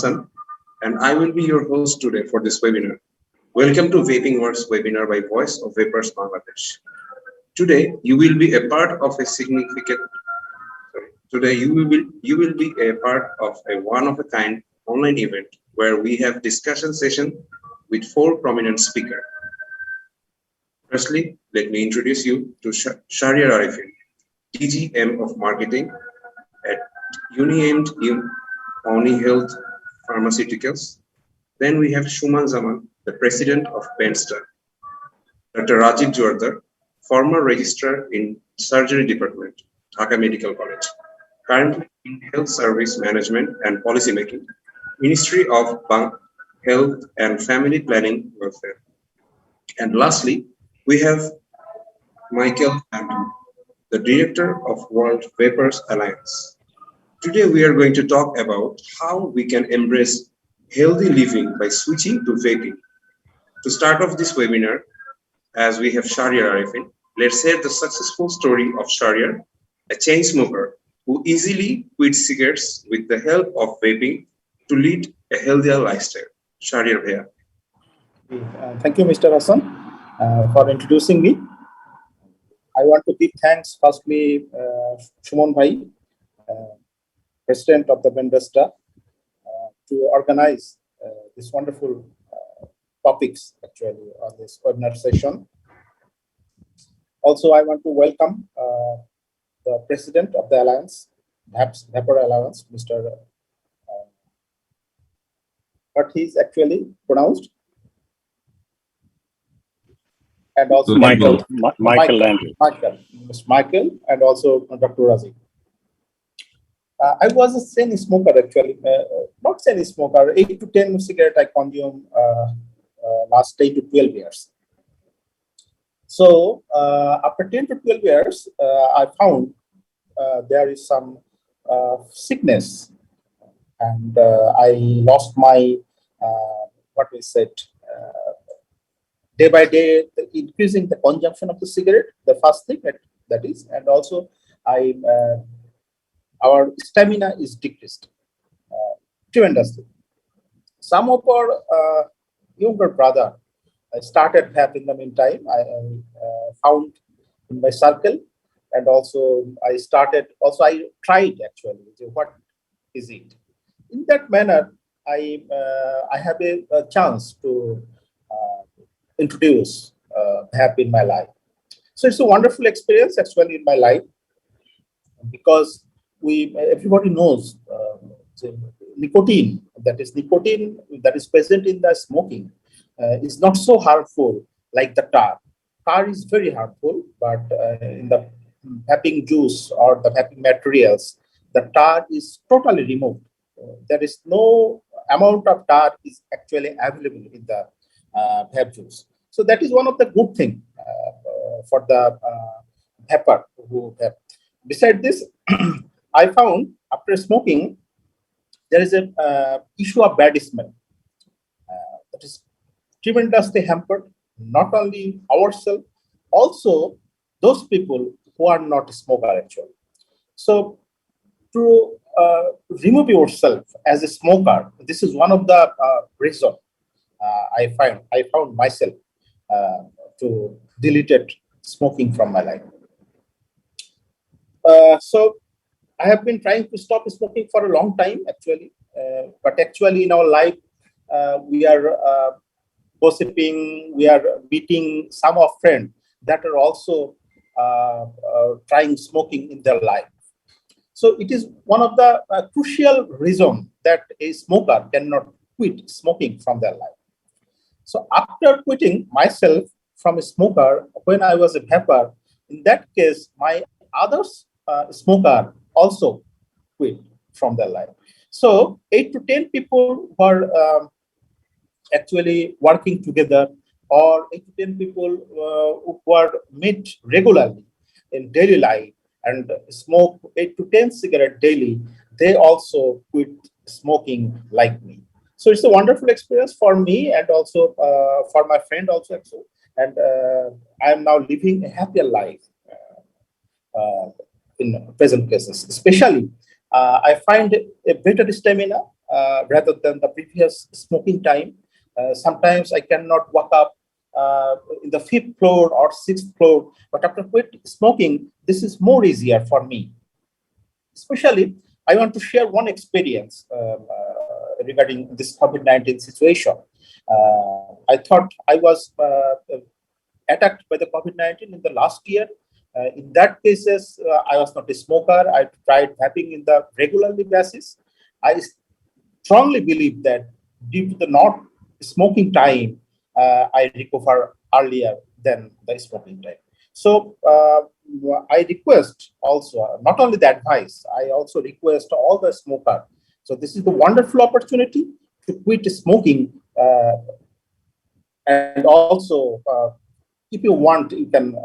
Hassan, and I will be your host today for this webinar. Welcome to Vaping Works webinar by Voice of Vapers Bangladesh. Today, you will be a part of a you will be a part of a one-of-a-kind online event where we have discussion session with 4 prominent speakers. Firstly, let me introduce you to Shahriar Arifin, DGM of Marketing at UniMed UniHealth Pharmaceuticals. Then we have Schumann Zaman, the President of BENDSTA. Dr. Rajib Joarder, former Registrar in Surgery Department, Dhaka Medical College. Currently in Health Service Management and Policy Making, Ministry of Health and Family Planning Welfare. And lastly, we have Michael Landl, the Director of World Vapers Alliance. Today we are going to talk about how we can embrace healthy living by switching to vaping. To start off this webinar, as we have Shahriar Arifin, let's hear the successful story of Shahriar, a chain smoker who easily quit cigarettes with the help of vaping to lead a healthier lifestyle. Shahriar Bhaiya. Thank you, Mr. Hassan, for introducing me. I want to give thanks, firstly, Shumon Bhai, President of the BENDSTA, to organize this wonderful topics, actually, on this webinar session. Also, I want to welcome the President of the Alliance, Vapor Alliance, Mr. What he's actually pronounced? And also Michael Landl. Mr. Michael, and also Dr. Rajib. I was a chain smoker, actually, not chain smoker, 8 to 10 cigarettes I consume last 8 to 12 years. So after 10 to 12 years, I found there is some sickness, and I lost my, day by day, increasing the consumption of the cigarette, the first thing that is, and also our stamina is decreased tremendously. Some of our younger brother started having them in time. I found in my circle, and also I tried actually. What is it? In that manner, I have a chance to introduce VAP in my life. So it's a wonderful experience actually in my life, because everybody knows nicotine that is present in the smoking is not so harmful like the tar. Tar is very harmful, but in the vaping juice or the vaping materials, the tar is totally removed. There is no amount of tar is actually available in the vape juice. So that is one of the good things for the vapor who vape. Besides this, I found after smoking, there is a issue of bad smell that is tremendously hampered, not only ourselves, also those people who are not a smoker actually. So to remove yourself as a smoker, this is one of the reasons I found myself to delete smoking from my life. So I have been trying to stop smoking for a long time, actually. But actually, in our life, we are gossiping, we are meeting some of friends that are also trying smoking in their life. So it is one of the crucial reasons that a smoker cannot quit smoking from their life. So after quitting myself from a smoker, when I was a vapor, in that case, my other smoker also quit from their life. So 8 to 10 people were actually working together, or 8 to 10 people who were meet regularly in daily life and smoke 8 to 10 cigarettes daily. They also quit smoking like me. So it's a wonderful experience for me, and also for my friend also. And I am now living a happier life in present cases. Especially, I find a better stamina. rather than the previous smoking time. Sometimes I cannot walk up in the 5th floor or 6th floor, but after quit smoking, this is more easier for me. Especially, I want to share one experience regarding this COVID-19 situation. I thought I was attacked by the COVID-19 in the last year. In that cases, I was not a smoker. I tried vaping in the regularly basis. I strongly believe that due to the not smoking time, I recover earlier than the smoking time. So I request also, not only the advice, I also request all the smoker. So this is the wonderful opportunity to quit smoking, and also if you want, you can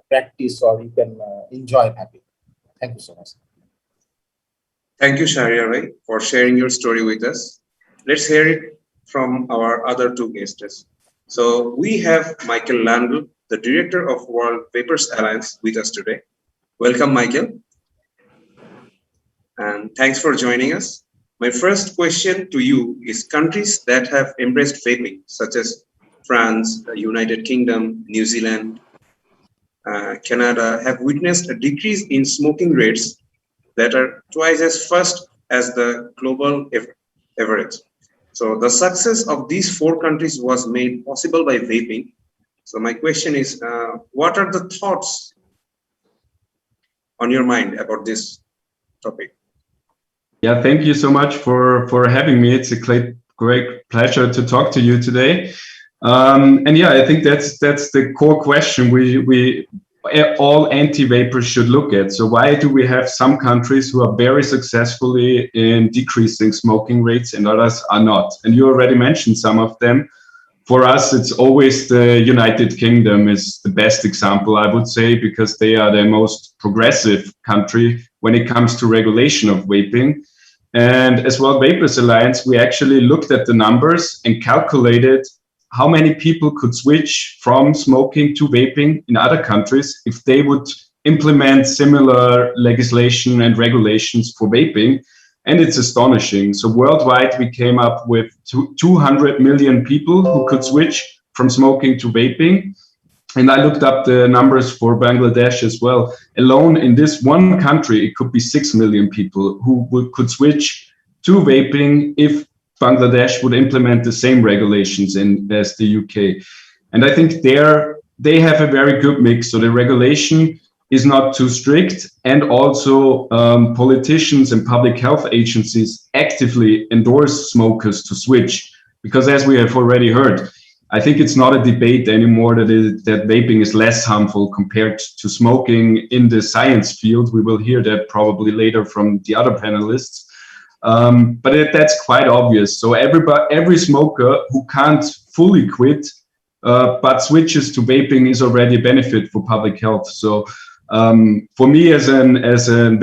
practice or you can enjoy vaping. Thank you so much. Thank you, Shahriar, for sharing your story with us. Let's hear it from our other two guests. So we have Michael Landl, the director of World Vapers Alliance, with us today. Welcome, Michael. And thanks for joining us. My first question to you is countries that have embraced vaping, such as France, the United Kingdom, New Zealand, Canada, have witnessed a decrease in smoking rates that are twice as fast as the global average. So the success of these 4 countries was made possible by vaping. So my question is, what are the thoughts on your mind about this topic? Yeah, thank you so much for having me. It's a great pleasure to talk to you today. And yeah, I think that's the core question we all anti-vapers should look at. So why do we have some countries who are very successfully in decreasing smoking rates and others are not? And you already mentioned some of them. For us, it's always the United Kingdom is the best example, I would say, because they are the most progressive country when it comes to regulation of vaping. And as World Vapers Alliance, we actually looked at the numbers and calculated how many people could switch from smoking to vaping in other countries if they would implement similar legislation and regulations for vaping. And it's astonishing. So worldwide, we came up with 200 million people who could switch from smoking to vaping. And I looked up the numbers for Bangladesh as well. Alone in this one country, it could be 6 million people who could switch to vaping if Bangladesh would implement the same regulations as the UK. And I think they have a very good mix. So the regulation is not too strict, and also politicians and public health agencies actively endorse smokers to switch. Because as we have already heard, I think it's not a debate anymore that vaping is less harmful compared to smoking in the science field. We will hear that probably later from the other panelists. But that's quite obvious. So every smoker who can't fully quit but switches to vaping is already a benefit for public health. So for me as a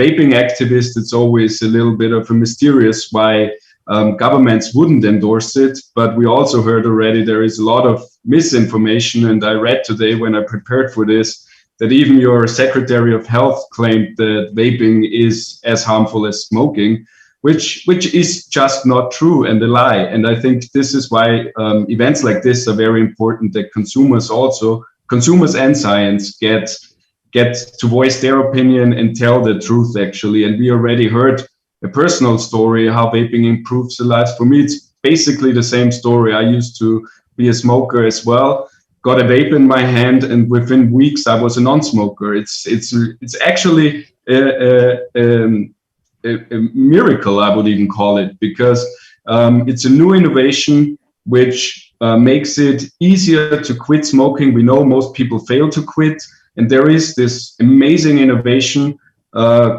vaping activist, it's always a little bit of a mysterious why governments wouldn't endorse it. But we also heard already there is a lot of misinformation, and I read today when I prepared for this that even your Secretary of Health claimed that vaping is as harmful as smoking, which is just not true and a lie. And I think this is why events like this are very important, that consumers and science get to voice their opinion and tell the truth, actually. And we already heard a personal story, how vaping improves the lives. For me, it's basically the same story. I used to be a smoker as well, got a vape in my hand, and within weeks I was a non-smoker. It's actually a miracle, I would even call it, because it's a new innovation which makes it easier to quit smoking. We know most people fail to quit, and there is this amazing innovation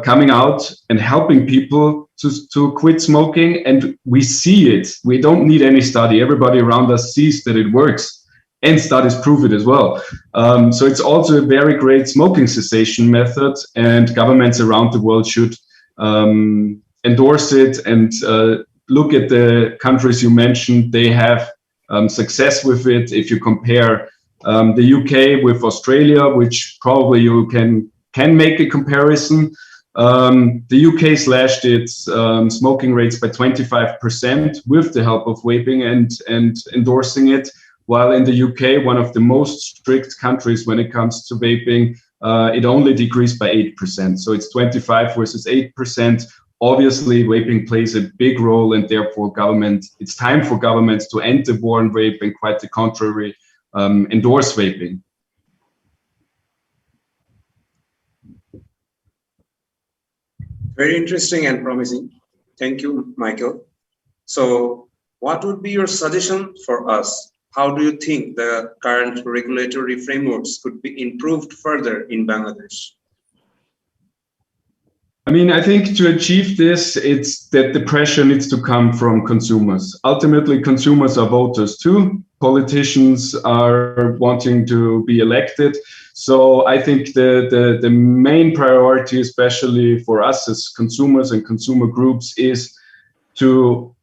coming out and helping people to quit smoking, and we see it. We don't need any study. Everybody around us sees that it works, and studies prove it as well. So it's also a very great smoking cessation method, and governments around the world should endorse it and look at the countries you mentioned. They have success with it. If you compare the UK with Australia, which probably you can make a comparison, The UK slashed its smoking rates by 25% with the help of vaping and endorsing it, while in the UK, one of the most strict countries when it comes to vaping, it only decreased by 8%. So it's 25 versus 8%. Obviously, vaping plays a big role, and therefore it's time for governments to end the war on vape and, quite the contrary, endorse vaping. Very interesting and promising. Thank you, Michael. So what would be your suggestion for us? How do you think the current regulatory frameworks could be improved further in Bangladesh? I mean, I think to achieve this, it's that the pressure needs to come from consumers. Ultimately, consumers are voters too. Politicians are wanting to be elected. So I think the main priority, especially for us as consumers and consumer groups, is to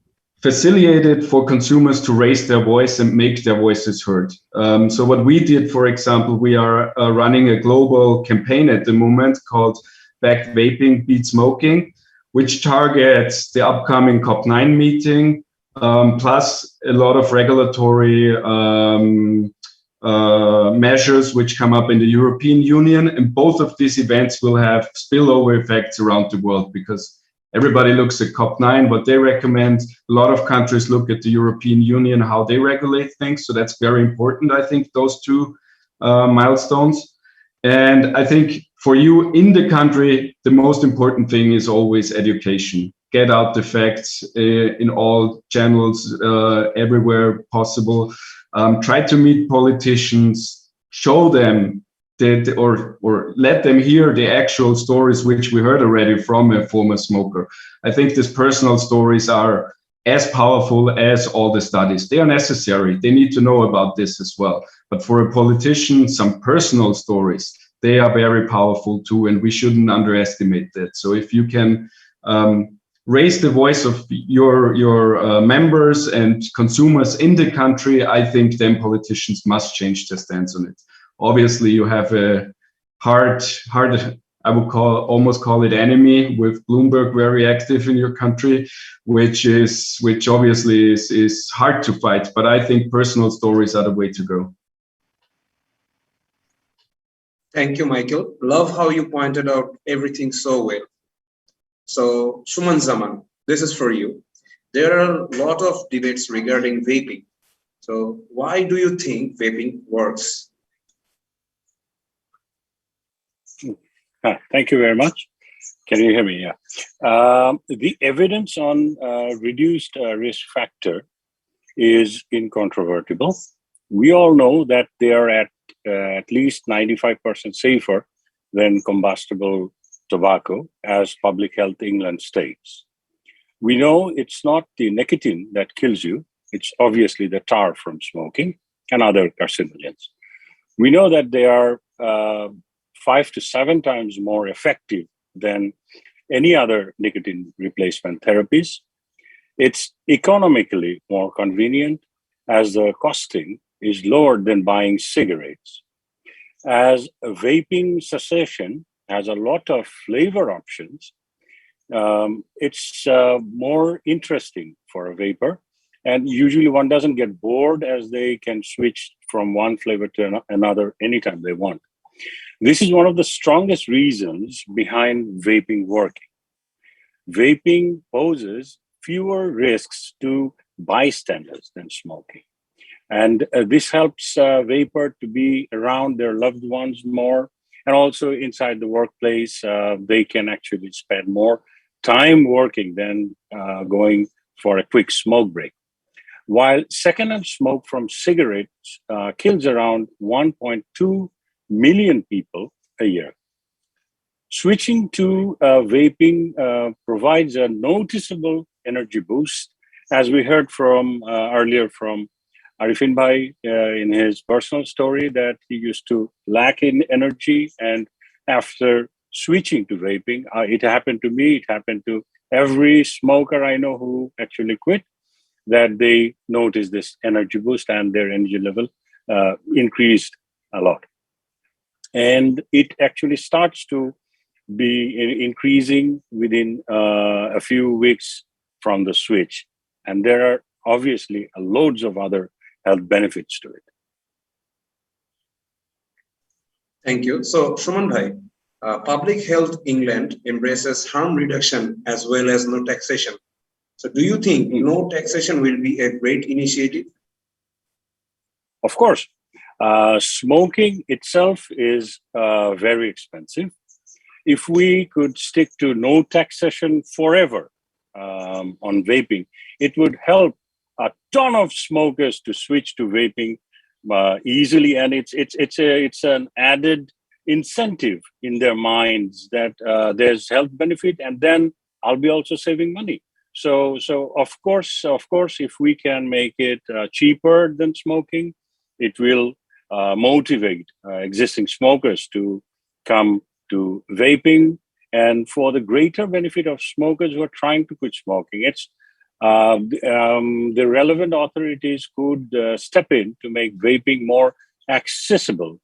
facilitate it for consumers to raise their voice and make their voices heard. So what we did, for example, we are running a global campaign at the moment called Back Vaping, Beat Smoking, which targets the upcoming COP9 meeting, plus a lot of regulatory measures which come up in the European Union. And both of these events will have spillover effects around the world, because everybody looks at COP9, what they recommend. A lot of countries look at the European Union, how they regulate things. So that's very important, I think, those two milestones. And I think for you in the country, the most important thing is always education. Get out the facts in all channels, everywhere possible. Try to meet politicians, show them that, or let them hear the actual stories which we heard already from a former smoker. I think these personal stories are as powerful as all the studies. They are necessary. They need to know about this as well. But for a politician, some personal stories, they are very powerful too, and we shouldn't underestimate that. So if you can raise the voice of your members and consumers in the country, I think then politicians must change their stance on it. Obviously, you have a hard, I would almost call it enemy, with Bloomberg very active in your country, which obviously is hard to fight. But I think personal stories are the way to go. Thank you, Michael. Love how you pointed out everything so well. So, Schumann Zaman, this is for you. There are a lot of debates regarding vaping. So, why do you think vaping works? Thank you very much. Can you hear me? Yeah. The evidence on reduced risk factor is incontrovertible. We all know that they are at least 95% safer than combustible tobacco, as Public Health England states. We know it's not the nicotine that kills you, it's obviously the tar from smoking and other carcinogens. We know that they are 5 to 7 times more effective than any other nicotine replacement therapies. It's economically more convenient, as the costing is lower than buying cigarettes. As vaping cessation has a lot of flavor options, it's more interesting for a vapor. And usually one doesn't get bored, as they can switch from one flavor to another anytime they want. This is one of the strongest reasons behind vaping working. Vaping poses fewer risks to bystanders than smoking. And this helps vapor to be around their loved ones more. And also inside the workplace, they can actually spend more time working than going for a quick smoke break. While secondhand smoke from cigarettes kills around 1.2 million people a year. Switching to vaping provides a noticeable energy boost, as we heard from earlier from Arifin Bhai in his personal story, that he used to lack in energy, and after switching to vaping, it happened to me, it happened to every smoker I know who actually quit, that they noticed this energy boost and their energy level increased a lot. And it actually starts to be increasing within a few weeks from the switch. And there are obviously loads of other health benefits to it. Thank you. So, Shuman Bhai, Public Health England embraces harm reduction as well as no taxation. So, do you think no taxation will be a great initiative? Of course. Smoking itself is very expensive. If we could stick to no taxation forever on vaping, it would help a ton of smokers to switch to vaping easily, and it's an added incentive in their minds that there's health benefit, and then I'll be also saving money. So of course, if we can make it cheaper than smoking, it will motivate existing smokers to come to vaping, and for the greater benefit of smokers who are trying to quit smoking, it's the relevant authorities could step in to make vaping more accessible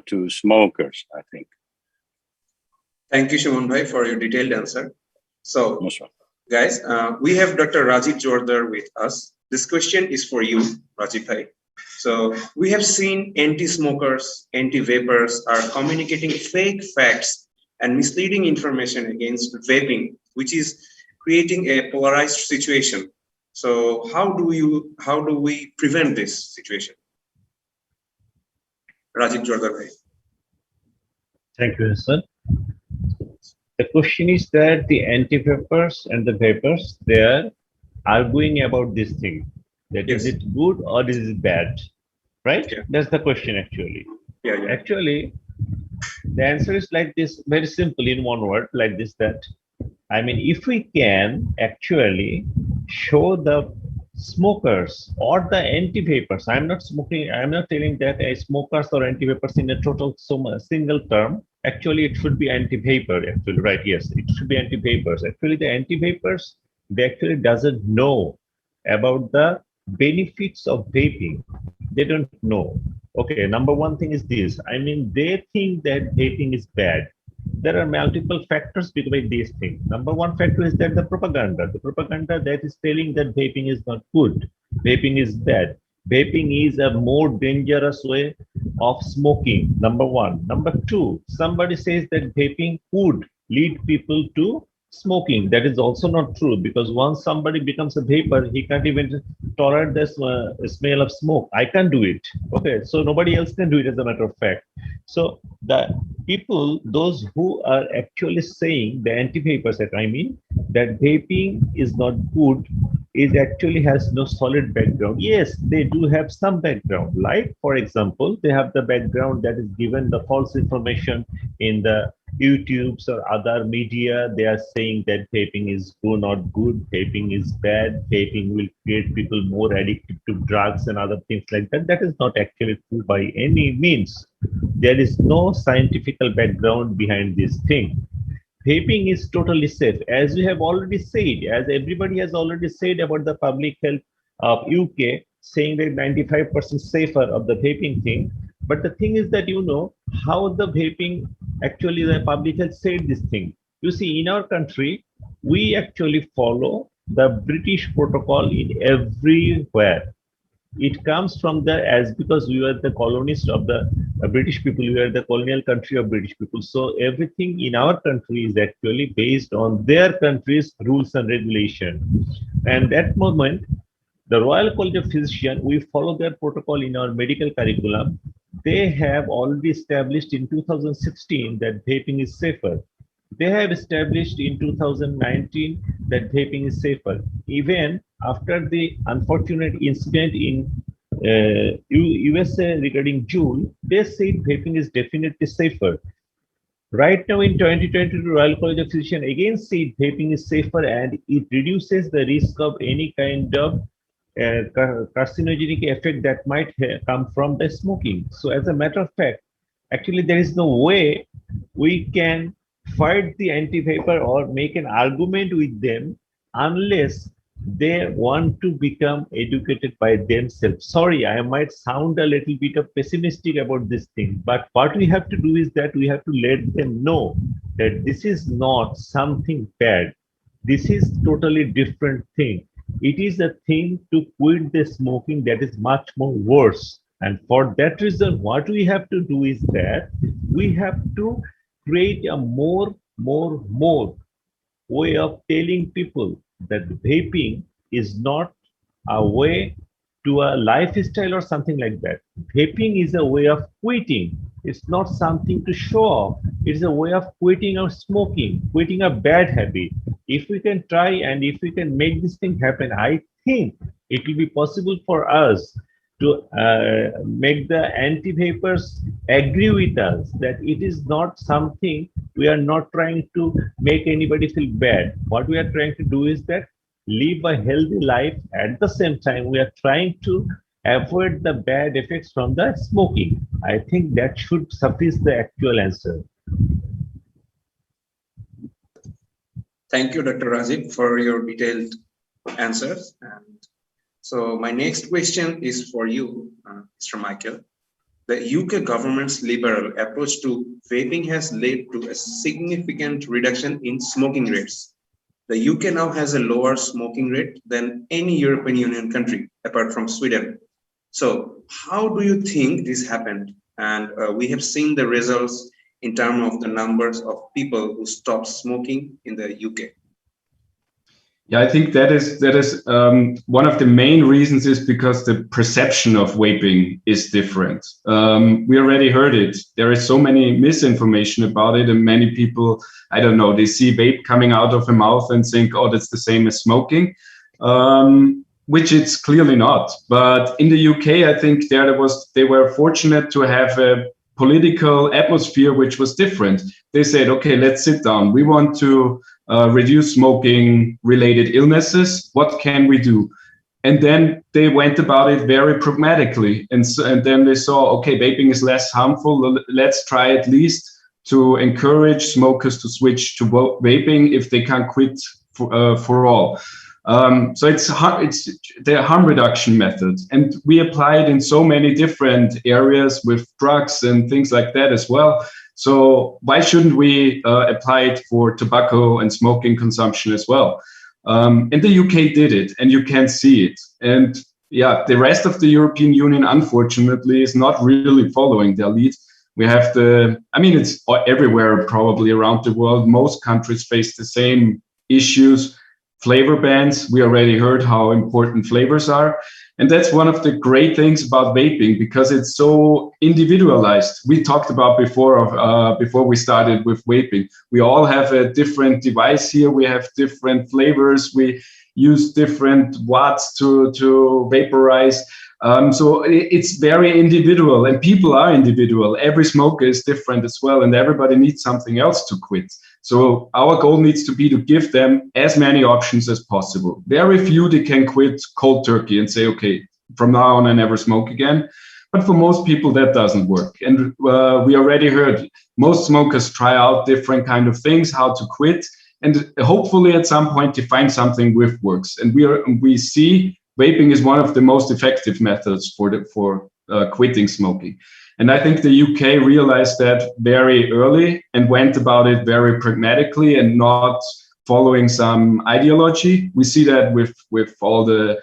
to smokers, I think. Thank you, Shuman Bhai, for your detailed answer. So, guys, we have Dr. Rajib Joarder with us. This question is for you, Rajib Bhai. So, we have seen anti-smokers, anti-vapers are communicating fake facts and misleading information against vaping, which is creating a polarized situation. So, how do we prevent this situation? Rajib Joarder Bhai. Thank you, sir. The question is that the anti-vapers and the vapers, they are arguing about this thing. That Yes. Is it good or is it bad? Right? Yeah. That's the question actually. Yeah. Actually, the answer is like this, very simple in one word, like this, that, I mean, if we can actually show the smokers or the anti-vapers, I'm not telling that smokers or anti-vapers in a total single term. Actually, it should be anti-vapor, actually, right? Yes, it should be anti-vapers. Actually, the anti-vapers, they actually doesn't know about the benefits of vaping. They don't know. Okay, number one thing is this. I mean, they think that vaping is bad. There are multiple factors behind these things. Number one factor is that the propaganda that is telling that vaping is not good, vaping is bad. Vaping is a more dangerous way of smoking, number one. Number two, somebody says that vaping would lead people to smoking. That is also not true, because once somebody becomes a vapor, he can't even tolerate the smell of smoke. I can't do it. Okay, so nobody else can do it, as a matter of fact. So the people, those who are actually saying, the anti-vapers, I mean, that vaping is not good, it actually has no solid background. Yes, they do have some background. Like, for example, they have the background that is given the false information in the YouTubes or other media. They are saying that vaping is not good, vaping is bad, vaping will create people more addicted to drugs and other things like that. That is not actually true by any means. There is no scientific background behind this thing. Vaping is totally safe, as we have already said, as everybody has already said about the public health of UK, saying that 95% safer of the vaping thing. But the thing is that, you know, how the vaping, actually the public health said this thing. You see, in our country, we actually follow the British protocol in everywhere. It comes from the, as because we were the colonists of the British people, we are the colonial country of British people. So everything in our country is actually based on their country's rules and regulation. And that moment, the Royal College of Physicians, we follow their protocol in our medical curriculum. They have already established in 2016 that vaping is safer. They have established in 2019 that vaping is safer. Even after the unfortunate incident in USA regarding June, they said vaping is definitely safer. Right now in 2022, Royal College of Physicians again said vaping is safer and it reduces the risk of any kind of carcinogenic effect that might come from the smoking. So as a matter of fact, actually there is no way we can fight the anti-vapor or make an argument with them unless they want to become educated by themselves. Sorry, I might sound a little bit of pessimistic about this thing, but what we have to do is that we have to let them know that this is not something bad. This is totally different thing. It is a thing to quit the smoking that is much more worse. And for that reason, what we have to do is that we have to create a more way of telling people that vaping is not a way to a lifestyle or something like that. Vaping is a way of quitting. It's not something to show off. It's a way of quitting or smoking, quitting a bad habit. If we can try and if we can make this thing happen, I think it will be possible for us to make the anti-vapers agree with us that it is not something we are not trying to make anybody feel bad. What we are trying to do is that live a healthy life. At the same time, we are trying to avoid the bad effects from the smoking. I think that should suffice the actual answer. Thank you, Dr. Rajib, for your detailed answers. And so my next question is for you, Mr. Michael. The UK government's liberal approach to vaping has led to a significant reduction in smoking rates. The UK now has a lower smoking rate than any European Union country, apart from Sweden. So how do you think this happened? And we have seen the results in terms of the numbers of people who stopped smoking in the UK. Yeah, I think that is one of the main reasons is because the perception of vaping is different. We already heard it. There is so many misinformation about it, and many people, I don't know, they see vape coming out of a mouth and think, oh, that's the same as smoking, which it's clearly not. But in the UK, I think they were fortunate to have a political atmosphere which was different. They said, okay, let's sit down. We want to reduce smoking related illnesses. What can we do? And then they went about it very pragmatically. And then they saw, okay, vaping is less harmful. Let's try at least to encourage smokers to switch to vaping if they can't quit for all. So it's the harm reduction method, and we apply it in so many different areas with drugs and things like that as well. So why shouldn't we apply it for tobacco and smoking consumption as well? And the UK did it, and you can see it. And yeah, the rest of the European Union, unfortunately, is not really following their lead. We have it's everywhere probably around the world. Most countries face the same issues. Flavor bans, we already heard how important flavors are. And that's one of the great things about vaping, because it's so individualized. We talked about before we started with vaping. We all have a different device here. We have different flavors. We use different watts to vaporize. So it's very individual, and people are individual. Every smoker is different as well, and everybody needs something else to quit. So our goal needs to be to give them as many options as possible. Very few they can quit cold turkey and say, okay, from now on I never smoke again. But for most people that doesn't work. And we already heard most smokers try out different kind of things, how to quit. And hopefully at some point you find something which works. And we see vaping is one of the most effective methods for quitting smoking. And I think the UK realized that very early and went about it very pragmatically and not following some ideology. We see that with all the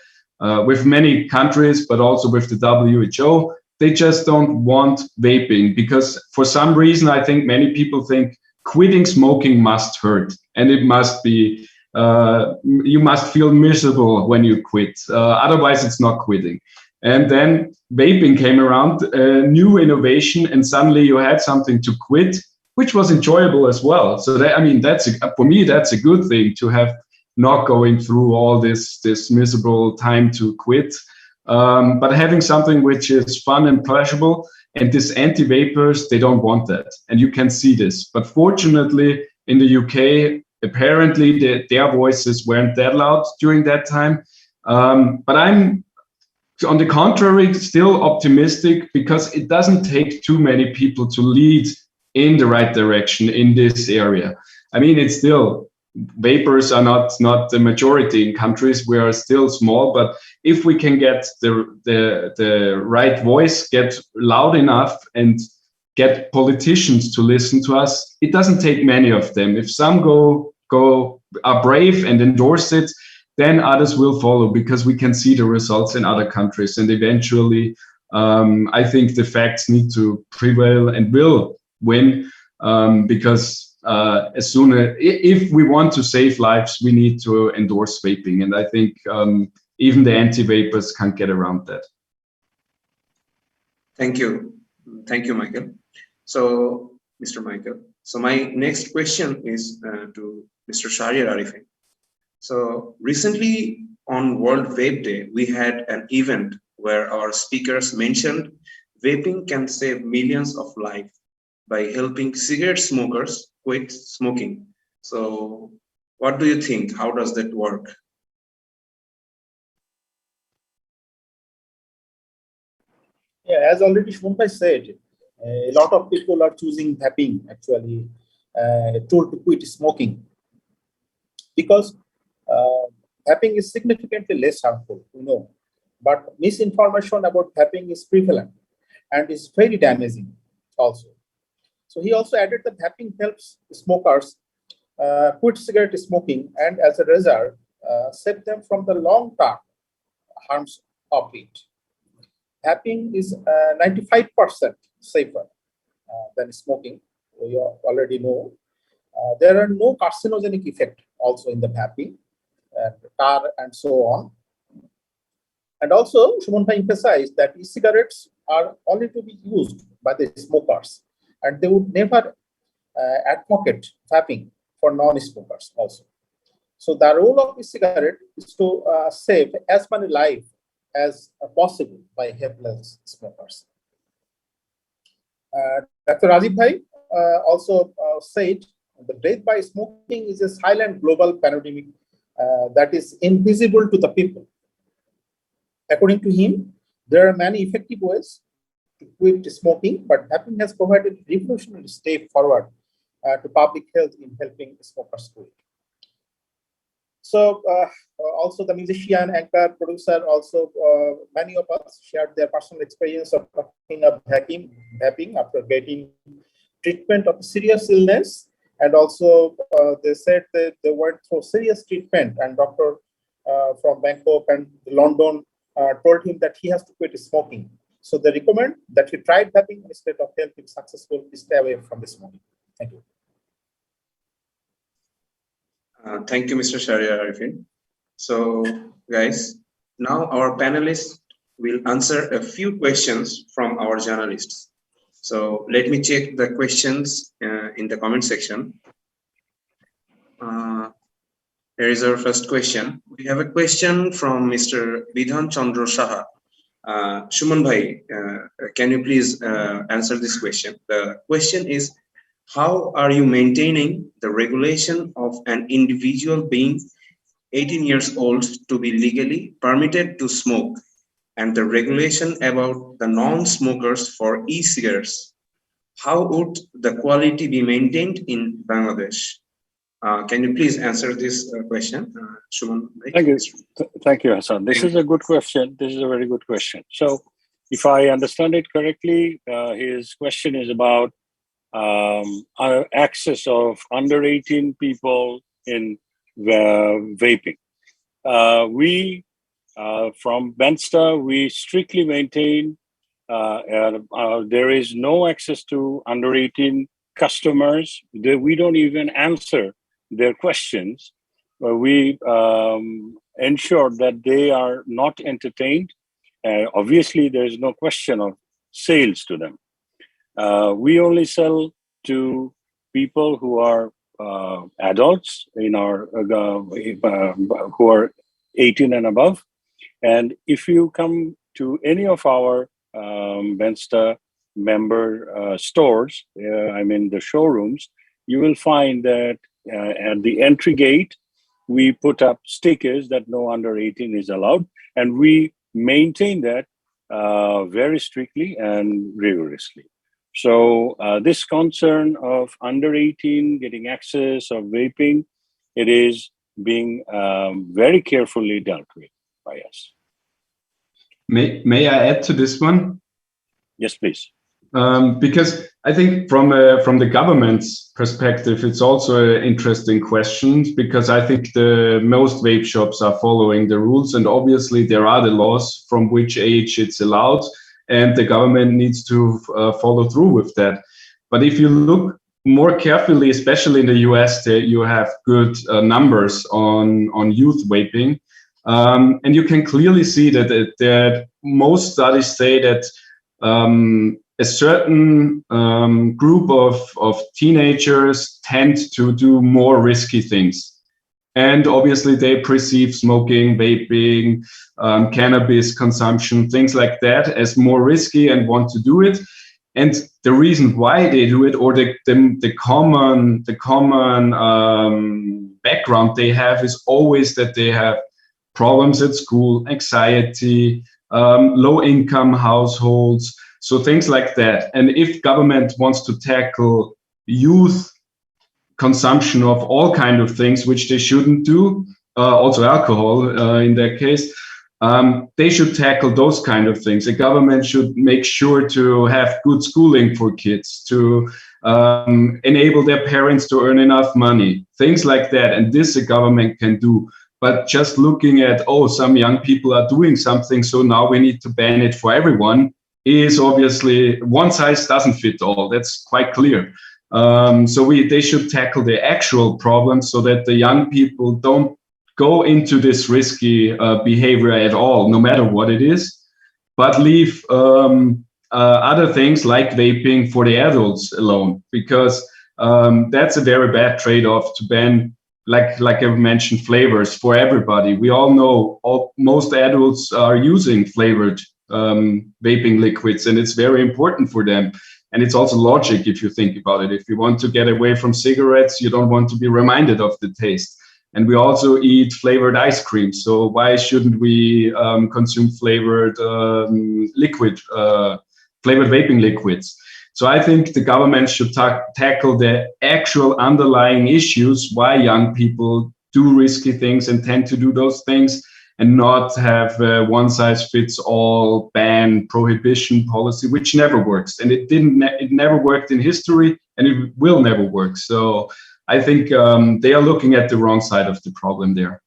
with many countries, but also with the WHO. They just don't want vaping because for some reason, I think many people think quitting smoking must hurt, and it must be you must feel miserable when you quit. Otherwise, it's not quitting. And then vaping came around, a new innovation, and suddenly you had something to quit, which was enjoyable as well. So for me, that's a good thing to have not going through all this miserable time to quit, but having something which is fun and pleasurable. And these anti-vapers, they don't want that. And you can see this. But fortunately, in the UK, apparently their voices weren't that loud during that time. But I'm, on the contrary, still optimistic because it doesn't take too many people to lead in the right direction in this area. I mean, it's still, vapers are not the majority in countries. We are still small, but if we can get the right voice, get loud enough and get politicians to listen to us, it doesn't take many of them. If some are brave and endorse it, then others will follow, because we can see the results in other countries. And eventually, I think the facts need to prevail and will win, because if we want to save lives, we need to endorse vaping. And I think even the anti-vapers can't get around that. Thank you. Thank you, Michael. So, Mr. Michael, so my next question is to Mr. Shahriar Arifin. So recently on World Vape Day, we had an event where our speakers mentioned vaping can save millions of lives by helping cigarette smokers quit smoking. So what do you think? How does that work? Yeah, as already Shunpai said, a lot of people are choosing vaping, actually, tool to quit smoking, because vaping is significantly less harmful, but misinformation about vaping is prevalent and is very damaging also. So he also added that vaping helps smokers quit cigarette smoking, and as a result, save them from the long-term harms of it. Vaping is 95% safer than smoking. We already know. There are no carcinogenic effect also in the vaping, tar, and so on. And also, Schumann emphasized that e-cigarettes are only to be used by the smokers, and they would never advocate vaping for non-smokers also. So the role of e-cigarette is to save as many lives as possible by helpless smokers. Dr. Rajib Bhai also said the death by smoking is a silent global pandemic that is invisible to the people. According to him, there are many effective ways to quit smoking, but vaping has provided a revolutionary step forward to public health in helping smokers quit. So also the musician, anchor, producer, also many of us shared their personal experience of talking of vaping after getting treatment of serious illness. And also they said that they went through serious treatment, and doctor from Bangkok and London told him that he has to quit smoking. So they recommend that he tried vaping instead of helping successful stay away from the smoking. Thank you. Thank you, Mr. Shahriar Arifin. So, guys, now our panelists will answer a few questions from our journalists. So, let me check the questions in the comment section. Here is our first question. We have a question from Mr. Bidhan Chandra Saha. Schumann Bhai, can you please answer this question? The question is, how are you maintaining the regulation of an individual being 18 years old to be legally permitted to smoke, and the regulation about the non-smokers for e-cigarettes? How would the quality be maintained in Bangladesh? Can you please answer this question, Schumann? Thank you. Thank you, Hassan. This is a good question. This is a very good question. So if I understand it correctly, his question is about access of under 18 people in vaping. We, from BENDSTA, we strictly maintain there is no access to under 18 customers. We don't even answer their questions. We ensure that they are not entertained. Obviously, there is no question of sales to them. We only sell to people who are adults in our who are 18 and above. And if you come to any of our BENDSTA member stores, I mean the showrooms, you will find that at the entry gate, we put up stickers that no under 18 is allowed, and we maintain that very strictly and rigorously. So this concern of under 18 getting access of vaping, it is being very carefully dealt with by us. May I add to this one? Yes, please. Because I think from the government's perspective, it's also an interesting question, because I think the most vape shops are following the rules, and obviously there are the laws from which age it's allowed, and the government needs to follow through with that. But if you look more carefully, especially in the US, there you have good numbers on youth vaping, and you can clearly see that most studies say that a certain group of teenagers tend to do more risky things. And obviously they perceive smoking, vaping, cannabis consumption, things like that as more risky and want to do it. And the reason why they do it, or the common background they have, is always that they have problems at school, anxiety, low income households, so things like that. And if government wants to tackle youth consumption of all kind of things, which they shouldn't do, also alcohol in that case, they should tackle those kind of things. The government should make sure to have good schooling for kids, to enable their parents to earn enough money, things like that. And this the government can do. But just looking at, oh, some young people are doing something, so now we need to ban it for everyone, is obviously one size doesn't fit all. That's quite clear. So they should tackle the actual problem so that the young people don't go into this risky behavior at all, no matter what it is, but leave other things like vaping for the adults alone, because that's a very bad trade-off to ban, like I mentioned, flavors for everybody. We all know most adults are using flavored vaping liquids, and it's very important for them. And it's also logic if you think about it. If you want to get away from cigarettes, you don't want to be reminded of the taste. And we also eat flavored ice cream. So why shouldn't we consume flavored flavored vaping liquids? So I think the government should tackle the actual underlying issues why young people do risky things and tend to do those things, and not have a one-size-fits-all ban prohibition policy, which never works. And it never worked in history, and it will never work. So I think they are looking at the wrong side of the problem there.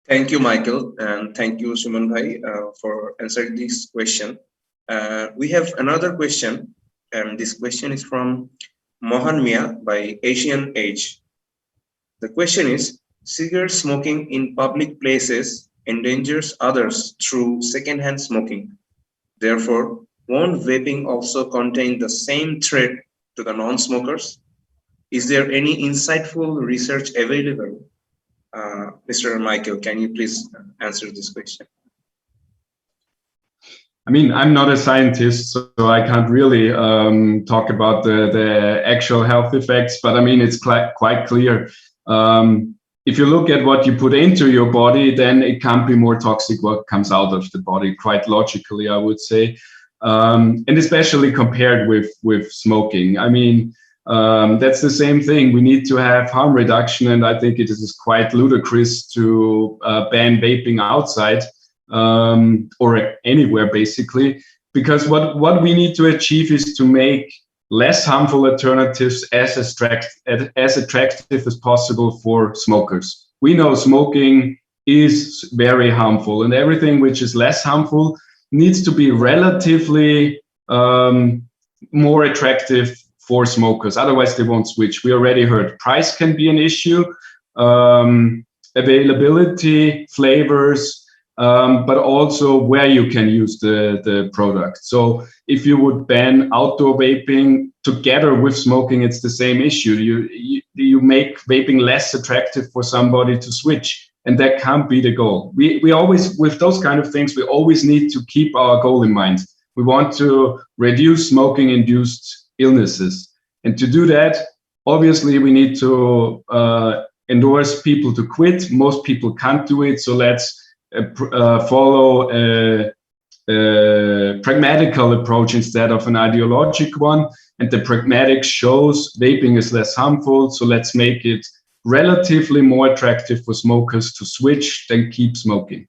Thank you, Michael, and thank you, Schumann Bhai, for answering this question. We have another question, and this question is from Mohan Mia by Asian Age. The question is, cigarette smoking in public places endangers others through secondhand smoking. Therefore, won't vaping also contain the same threat to the non-smokers? Is there any insightful research available? Mr. Michael, can you please answer this question? I mean, I'm not a scientist, so I can't really talk about the actual health effects, but I mean, it's quite clear. If you look at what you put into your body, then it can't be more toxic what comes out of the body, quite logically, I would say. And especially compared with smoking. I mean, that's the same thing. We need to have harm reduction, and I think it is quite ludicrous to ban vaping outside or anywhere, basically, because what we need to achieve is to make less harmful alternatives as attractive as possible for smokers. We know smoking is very harmful, and everything which is less harmful needs to be relatively more attractive for smokers. Otherwise, they won't switch. We already heard price can be an issue, availability, flavors, but also where you can use the product. So if you would ban outdoor vaping together with smoking, it's the same issue. You make vaping less attractive for somebody to switch, and that can't be the goal. We always, with those kind of things, we always need to keep our goal in mind. We want to reduce smoking-induced illnesses. And to do that, obviously, we need to endorse people to quit. Most people can't do it, so let's follow a pragmatical approach instead of an ideologic one. And the pragmatic shows vaping is less harmful, so let's make it relatively more attractive for smokers to switch than keep smoking.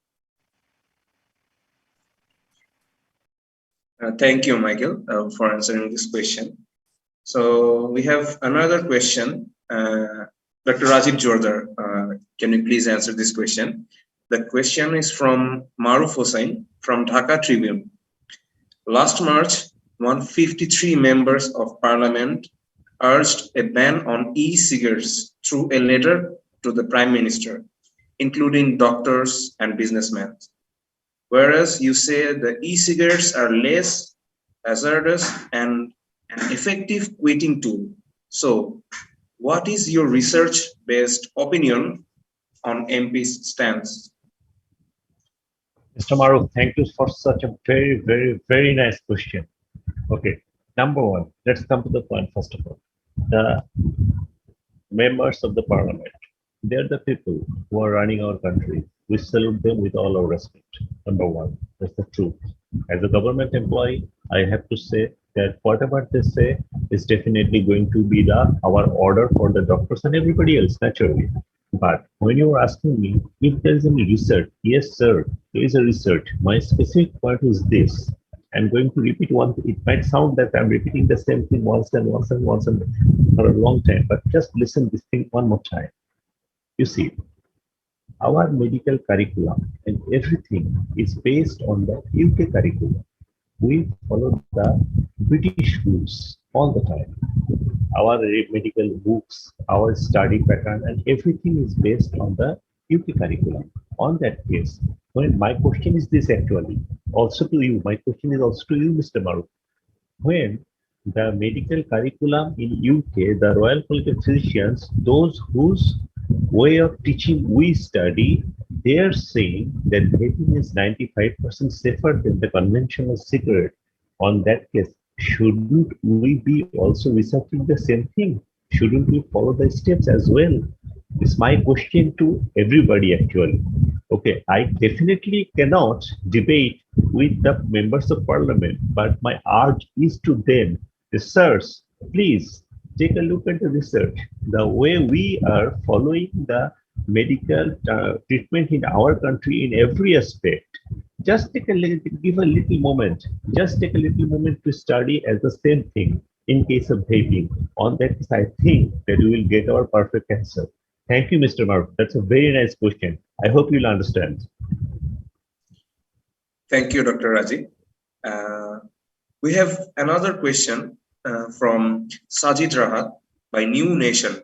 Thank you, Michael, for answering this question. So we have another question. Dr. Rajib Joarder, can you please answer this question? The question is from Maruf Hossain from Dhaka Tribune. Last March, 153 members of parliament urged a ban on e-cigarettes through a letter to the Prime Minister, including doctors and businessmen. Whereas you say the e-cigarettes are less hazardous and an effective quitting tool. So, what is your research-based opinion on MP's stance? Mr. Maruf, thank you for such a very, very, very nice question. Okay, number one, let's come to the point first of all. The members of the parliament, they're the people who are running our country. We salute them with all our respect. Number one, that's the truth. As a government employee, I have to say that whatever they say is definitely going to be our order for the doctors and everybody else, naturally. But when you are asking me if there is any research, yes, sir, there is a research. My specific point is this. I'm going to repeat one. It might sound that I'm repeating the same thing once and once and once and for a long time, but just listen this thing one more time. You see, our medical curriculum and everything is based on the UK curriculum. We follow the British rules all the time. Our medical books, our study pattern, and everything is based on the UK curriculum. On that case, when my question is this actually, also to you, my question is also to you, Mr. Maruf. When the medical curriculum in UK, the Royal College of Physicians, those whose way of teaching we study, they are saying that vaping is 95% safer than the conventional cigarette. On that case, shouldn't we be also researching the same thing? Shouldn't we follow the steps as well? It's my question to everybody actually. Okay, I definitely cannot debate with the members of parliament, but my urge is to them, research, please take a look at the research. The way we are following the medical treatment in our country in every aspect, just take a little, give a little moment, just take a little moment to study as the same thing in case of vaping. On that, I think that we will get our perfect answer. Thank you, Mr. Marv. That's a very nice question. I hope you'll understand. Thank you, Dr. Raji. We have another question from Sajid Rahat by New Nation.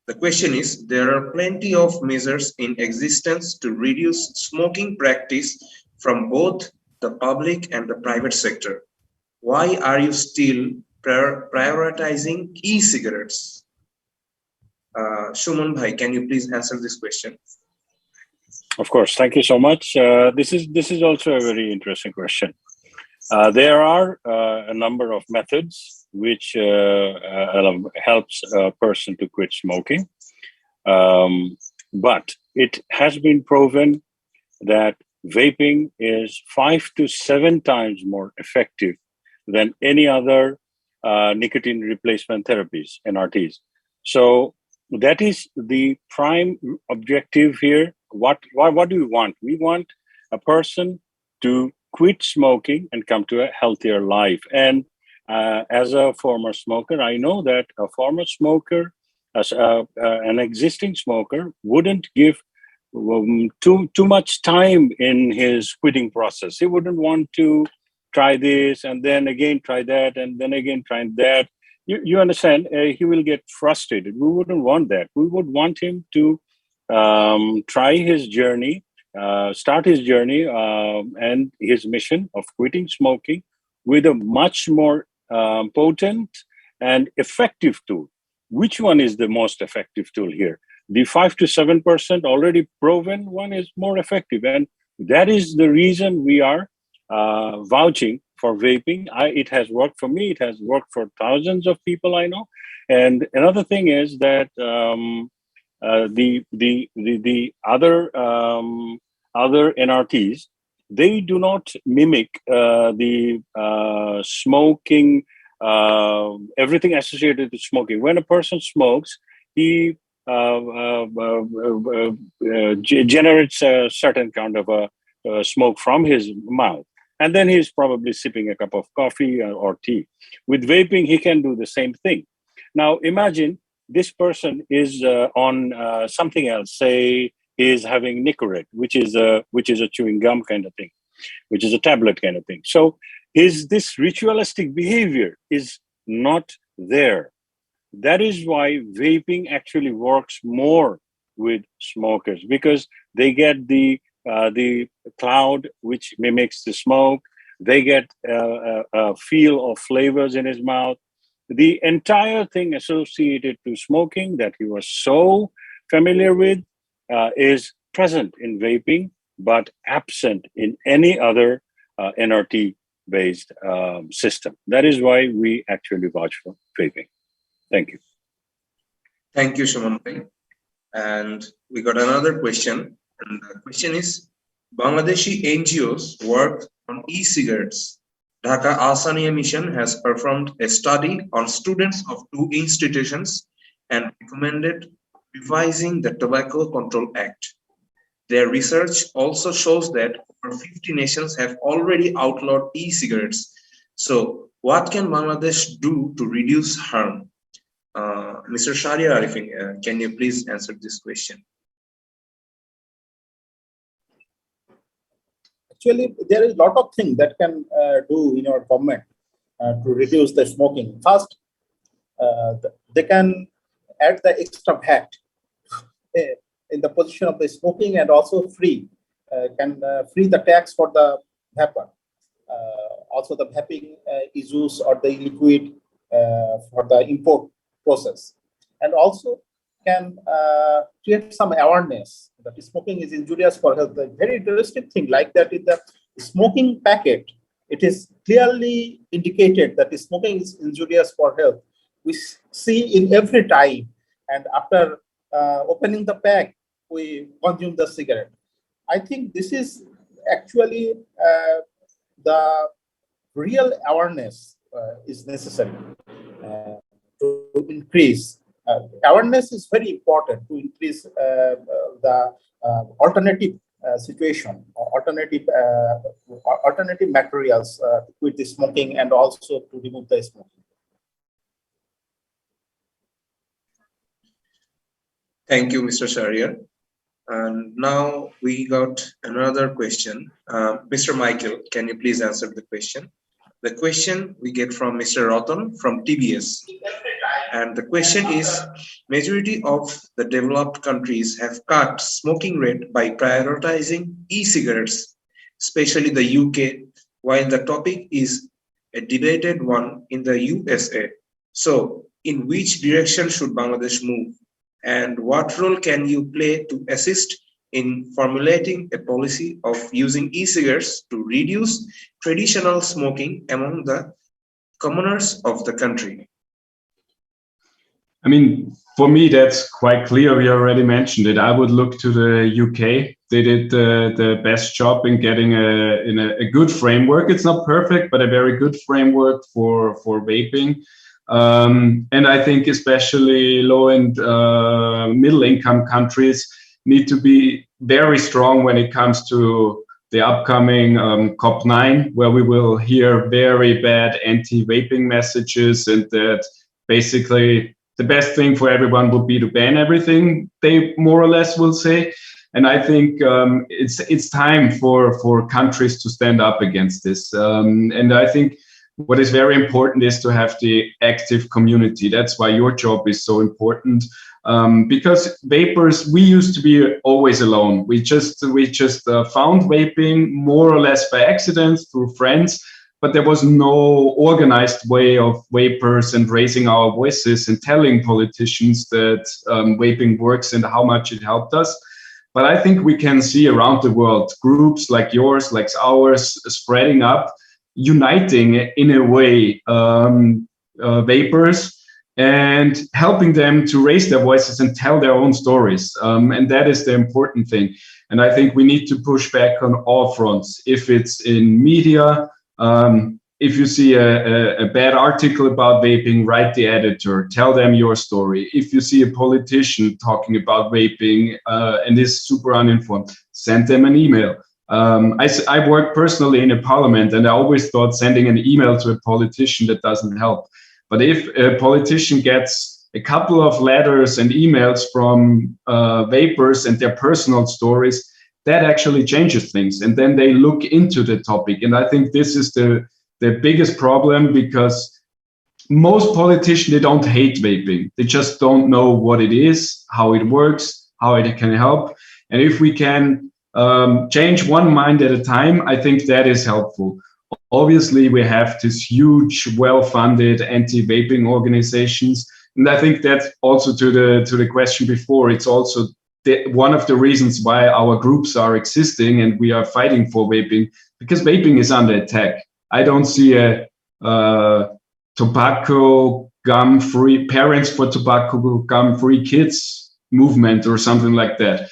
The question is, there are plenty of measures in existence to reduce smoking practice from both the public and the private sector. Why are you still prioritizing e-cigarettes? Schumann Bhai, can you please answer this question? Of course, thank you so much. This is also a very interesting question. There are a number of methods which helps a person to quit smoking, but it has been proven that vaping is 5 to 7 times more effective than any other nicotine replacement therapies, NRTs. So that is the prime objective here. What do we want? We want a person to quit smoking and come to a healthier life. And as a former smoker, I know that a former smoker, as an existing smoker, wouldn't give too much time in his quitting process. He wouldn't want to try this and then again try that and then again try that. You understand? He will get frustrated. We wouldn't want that. We would want him to try his journey, start his journey and his mission of quitting smoking with a much more potent and effective tool. Which one is the most effective tool here? The 5 to 7% already proven one is more effective. And that is the reason we are vouching for vaping. It has worked for me. It has worked for thousands of people I know. And another thing is that the other NRTs, they do not mimic the smoking, everything associated with smoking. When a person smokes, he generates a certain kind of a smoke from his mouth. and then he's probably sipping a cup of coffee or tea. With vaping, he can do the same thing. Now, imagine this person is on something else. Say he is having Nicorette, which is a chewing gum kind of thing, which is a tablet kind of thing. So this ritualistic behavior is not there. That is why vaping actually works more with smokers, because they get the cloud which mimics the smoke. They get a feel of flavors in his mouth. The entire thing associated to smoking that he was so familiar with is present in vaping, but absent in any other NRT-based system. That is why we actually vouch for vaping. Thank you. Thank you, Schumann bhai. And we got another question. And the question is, Bangladeshi NGOs work on e-cigarettes. Dhaka Al-Sania Mission has performed a study on students of 2 institutions and recommended revising the Tobacco Control Act. Their research also shows that over 50 nations have already outlawed e-cigarettes. So what can Bangladesh do to reduce harm? Mr. Shahriar Arifin, can you please answer this question? Actually, there is a lot of things that can do in your government to reduce the smoking. First, they can add the extra VAT in the position of the smoking, and also free the tax for the vapor. Also, the vaping is used or the liquid for the import process, and also can create some awareness that smoking is injurious for health. A very interesting thing like that in the smoking packet, it is clearly indicated that smoking is injurious for health. We see in every time, and after opening the pack, we consume the cigarette. I think this is actually the real awareness is necessary to increase. Awareness is very important to increase the alternative situation, alternative materials to quit the smoking and also to remove the smoking. Thank you, Mr. Shahriar. And now we got another question. Mr. Michael, can you please answer the question? The question we get from Mr. Ratan from TBS. And the question is, majority of the developed countries have cut smoking rate by prioritizing e-cigarettes, especially the UK, while the topic is a debated one in the USA. So, in which direction should Bangladesh move? And what role can you play to assist in formulating a policy of using e-cigarettes to reduce traditional smoking among the commoners of the country? I mean, for me, that's quite clear. We already mentioned it. I would look to the UK. They did the best job in getting a good framework. It's not perfect, but a very good framework for vaping. And I think especially low and middle income countries need to be very strong when it comes to the upcoming COP9, where we will hear very bad anti-vaping messages, and that basically the best thing for everyone would be to ban everything, they more or less will say. And I think it's time for countries to stand up against this. And I think what is very important is to have the active community. That's why your job is so important. Because vapers, we used to be always alone. We just found vaping more or less by accident through friends, but there was no organized way of vapers and raising our voices and telling politicians that vaping works and how much it helped us. But I think we can see around the world groups like yours, like ours, spreading up, uniting in a way vapers and helping them to raise their voices and tell their own stories. And that is the important thing. And I think we need to push back on all fronts. If it's in media, if you see a bad article about vaping, write the editor, tell them your story. If you see a politician talking about vaping and is super uninformed, send them an email. I work personally in a parliament, and I always thought sending an email to a politician, that doesn't help. But if a politician gets a couple of letters and emails from vapers and their personal stories, that actually changes things. And then they look into the topic. And I think this is the biggest problem, because most politicians, they don't hate vaping. They just don't know what it is, how it works, how it can help. And if we can change one mind at a time, I think that is helpful. Obviously, we have this huge, well-funded anti-vaping organizations, and I think that's also to the question before. It's also one of the reasons why our groups are existing and we are fighting for vaping, because vaping is under attack. I don't see a tobacco gum-free parents for tobacco gum-free kids movement or something like that.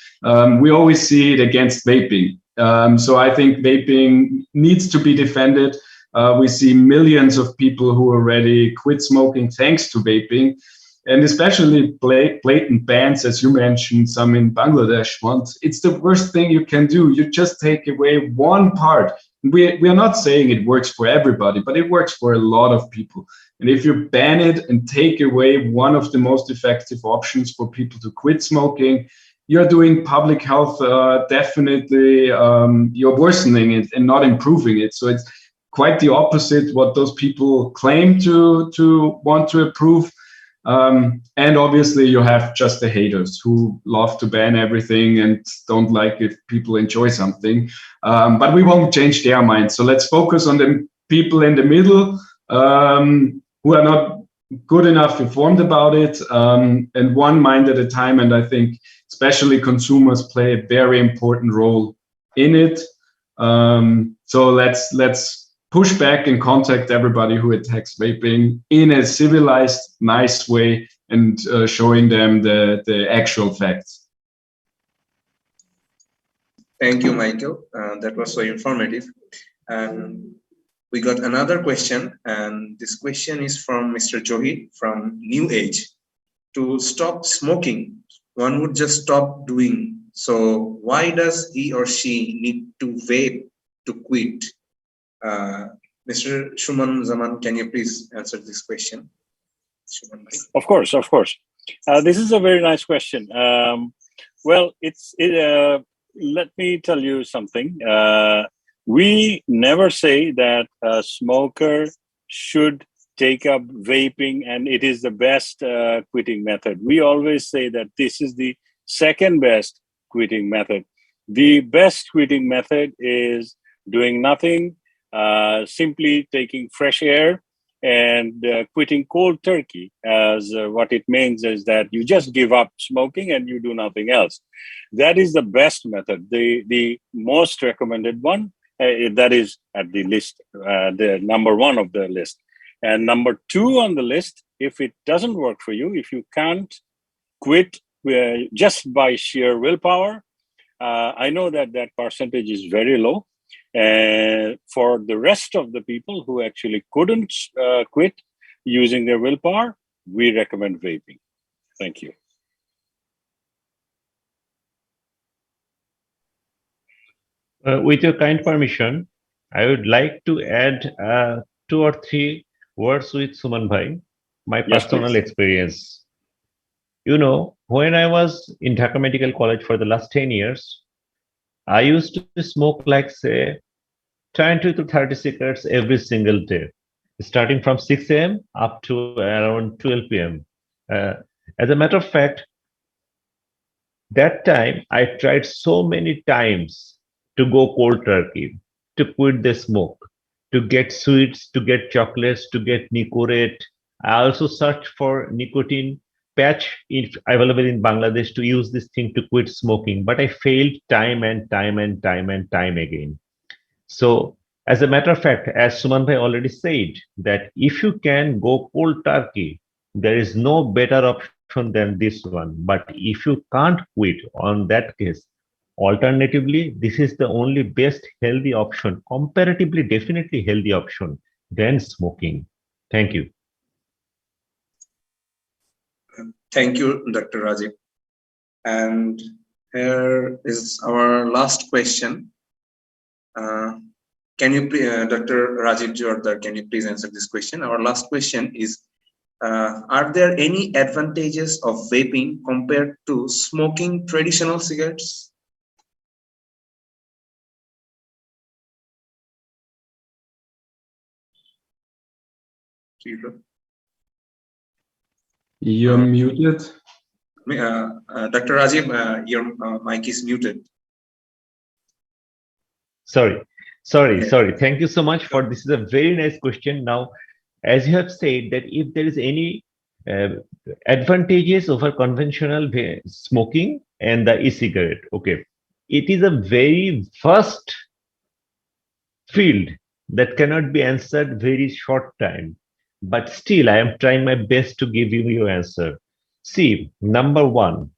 We always see it against vaping. So I think vaping needs to be defended. We see millions of people who already quit smoking thanks to vaping, and especially blatant bans, as you mentioned, some in Bangladesh once. It's the worst thing you can do. You just take away one part. We are not saying it works for everybody, but it works for a lot of people. And if you ban it and take away one of the most effective options for people to quit smoking, you're doing public health, definitely, you're worsening it and not improving it. So it's quite the opposite what those people claim to want to improve. And obviously you have just the haters who love to ban everything and don't like if people enjoy something. But we won't change their minds. So let's focus on the people in the middle who are not good enough informed about it, and one mind at a time. And I think especially consumers play a very important role in it. So let's push back and contact everybody who attacks vaping in a civilized, nice way, and showing them the actual facts. Thank you, Michael. That was so informative. And we got another question, and this question is from Mr. Johi from New Age. To stop smoking, one would just stop doing. So why does he or she need to vape to quit? Mr. Schumann Zaman, can you please answer this question? Schumann, of course. This is a very nice question. Well, let me tell you something. We never say that a smoker should take up vaping and it is the best quitting method. We always say that this is the second best quitting method. The best quitting method is doing nothing, simply taking fresh air and quitting cold turkey, as what it means is that you just give up smoking and you do nothing else. That is the best method, the most recommended one. That is at the list, the number one of the list. And number two on the list, if it doesn't work for you, if you can't quit just by sheer willpower, I know that percentage is very low. And for the rest of the people who actually couldn't quit using their willpower, we recommend vaping. Thank you. With your kind permission, I would like to add 2 or 3 words with Suman Bhai, my personal experience. You know, when I was in Dhaka Medical College for the last 10 years, I used to smoke like, say, 20 to 30 cigarettes every single day, starting from 6 a.m. up to around 12 p.m. As a matter of fact, that time I tried so many times to go cold turkey, to quit the smoke, to get sweets, to get chocolates, to get Nicorette. I also searched for nicotine patch if available in Bangladesh to use this thing to quit smoking, but I failed time and time again. So, as a matter of fact, as Suman Bhai already said, that if you can go cold turkey, there is no better option than this one. But if you can't quit on that case, alternatively, this is the only best healthy option, comparatively, definitely healthy option than smoking. Thank you. Thank you, Dr. Rajib. And here is our last question. Can you, Dr. Rajib Joarder, can you please answer this question? Our last question is, are there any advantages of vaping compared to smoking traditional cigarettes? You're muted. Dr. Rajib, your mic is muted. Sorry. Thank you so much for this. Is a very nice question. Now, as you have said, that if there is any advantages over conventional smoking and the e-cigarette, okay, it is a very vast field that cannot be answered very short time. But still, I am trying my best to give you your answer. See, number one,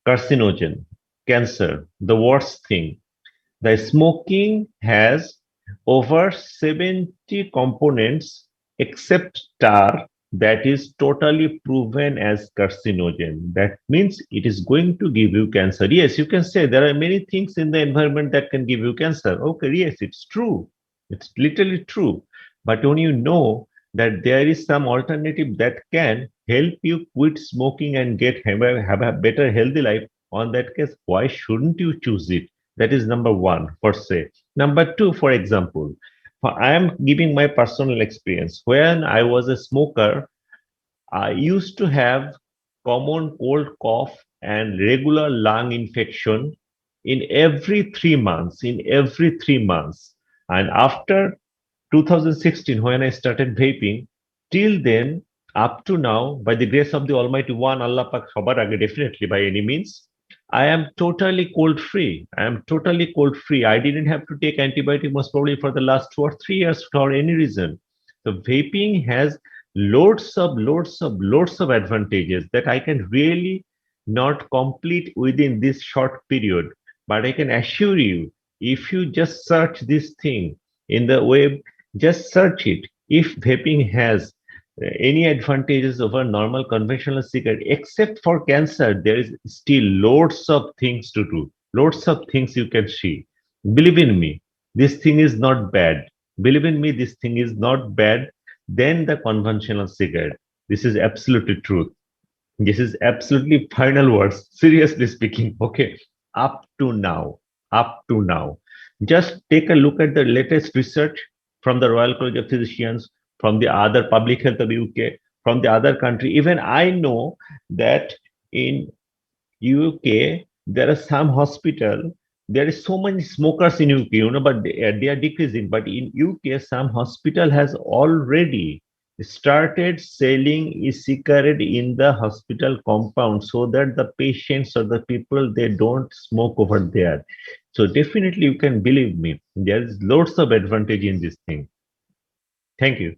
carcinogen, cancer, the worst thing. The smoking has over 70 components except tar that is totally proven as carcinogen. That means it is going to give you cancer. Yes, you can say there are many things in the environment that can give you cancer. Okay, yes, it's true. It's literally true. But when you know that there is some alternative that can help you quit smoking and have a better healthy life, on that case, why shouldn't you choose it? That is number one, per se. Number two, for example, I am giving my personal experience. When I was a smoker, I used to have common cold cough and regular lung infection in every 3 months, And after 2016, when I started vaping, till then, up to now, by the grace of the Almighty One, Allah Pak Sabar Age, definitely by any means, I am totally cold free. I didn't have to take antibiotic most probably for the last 2 or 3 years for any reason. So vaping has loads of advantages that I can really not complete within this short period. But I can assure you, if you just search this thing in the web, just search it. If vaping has any advantages over normal conventional cigarette, except for cancer, there is still loads of things to do, loads of things you can see. Believe in me, this thing is not bad. Believe in me, this thing is not bad than the conventional cigarette. This is absolutely truth. This is absolutely final words, seriously speaking. Okay, up to now, just take a look at the latest research from the Royal College of Physicians, from the other public health of UK, from the other country. Even I know that in UK there are some hospital, there is so many smokers in UK, but they are decreasing. But in UK, some hospital has already started selling e-cigarette in the hospital compound so that the patients or the people, they don't smoke over there. So definitely you can believe me, there is lots of advantage in this thing. Thank you.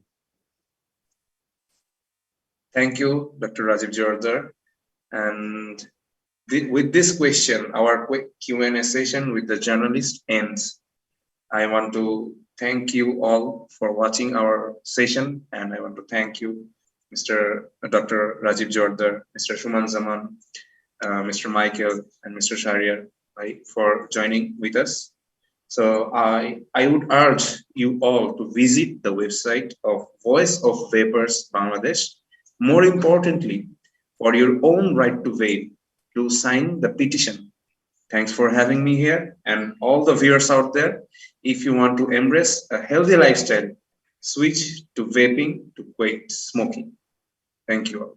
Thank you, Dr. Rajib Joarder. And with this question, our quick Q&A session with the journalist ends. I want to thank you all for watching our session, and I want to thank you, Dr. Rajib Joarder, Mr. Schumann Zaman, Mr. Michael, and Mr. Shahriar for joining with us. So I would urge you all to visit the website of Voice of Vapers Bangladesh. More importantly, for your own right to vape, to sign the petition. Thanks for having me here, and all the viewers out there. If you want to embrace a healthy lifestyle, switch to vaping to quit smoking. Thank you all.